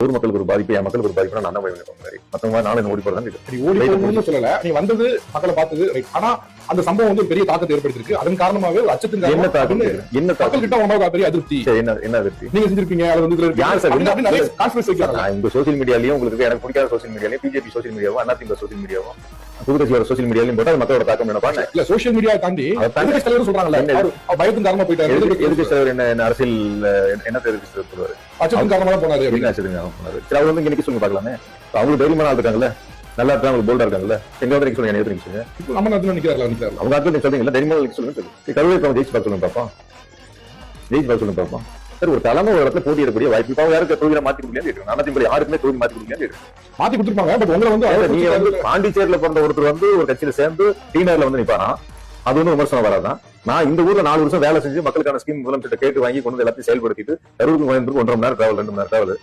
ஊர் மக்களுக்கு ஒரு பாதிப்பு, என் மக்களுக்கு ஒரு பாதிப்பு, நான் மத்தவங்க நானும் ஓடி போறேன். ஓடி போகணும்னு சொல்லல, நீ வந்தது மக்களை பார்த்தது. ஆனா அந்த சம்பவம் வந்து பெரிய தாக்கத்தை ஏற்படுத்திருக்கு. அதன் காரணமாவே ஒரு அச்சத்தின் என்ன தாக்கம்? என்ன மக்கள் கிட்ட உங்களுக்கு பெரிய அதிருப்தி என்ன அதிருப்தி நீங்க செஞ்சிருப்பீங்க. அது வந்து யார் சார் கான்ஃபிடன்ஸ் வைக்கிறாங்க. இந்த சோசியல் மீடியாலயும் உங்களுக்கு எனக்கு பிடிக்காத சோசியல் மீடியாலயும் பிஜேபி சோசியல் மீடியாவும் அதிமுக சோசியல் மீடியாவும் புதுக்கட்சியோட சோசியல் மீடியாலையும் போட்டா மக்களோட தாக்கம் என்ன இல்ல சோசியல் மீடியா தாண்டி எதிர்க்கட்சி தலைவர் சொல்றாங்கல்ல, பயத்தின் காரணமா போயிட்டாரு. எதிர்க்கட்சி தலைவர் என்ன அரசியல் என்ன எதிர்க்கட்சி தலைவர் சொல்லுவாரு? அச்சத்தின் காரணமா தான் போனாரு. அச்சத்தின் காரணமா போனாரு. சரி, அவர் வந்து இன்னைக்கு சொல்லுங்க பாக்கலாமே. அவங்களுக்கு தைரியமான ஆள் இருக்காங்கல்ல, நல்லா இருக்காங்க, அவங்க போல்டா இருக்காங்கல்ல. எங்க வந்து சொல்லுங்க, என்ன எதிர்க்கட்சி இப்போ நம்ம நாட்டுல நிக்கிறாங்க. அவங்க ஆட்கள் சொல்றீங்களா, தைரியமான சொல்லுங்க. கருவேற்றம் ஜெயிச்சு பார்க்க சொல்லுங்க பாப்போம். ஜெயிச்சு பார்க்க சொல்லுங்க பாப்போம். சார், ஒரு தலைமை ஒரு இடத்துல போட்டியிடக்கூடிய வாய்ப்பு இப்போ யாருக்கு தொகுதியில மாத்தி கொடுக்கலையா? அதிமுக யாருக்குமே தொகுதி மாத்தி கொடுக்கலையா? மாத்தி கொடுத்துருப்பாங்க. பட் உங்களை வந்து நீங்க வந்து பாண்டிச்சேரியில பிறந்த ஒருத்தர் வந்து ஒரு கட்சியில சேர்ந்து டீனர்ல வந்து நிப்பாரா, அது வந்து விமர்சனம் வராதான். நான் இந்த ஊர்ல 4 வருஷம் வேலை செஞ்சு மக்களுக்கான ஸ்கீம் முதலமைச்சர் கேட்டு வாங்கி கொண்டு எல்லாத்தையும் செயல்படுத்திட்டு 60 1.5 மணி நேரம் டிராவல், 2 மணி நேரம் டிராவல்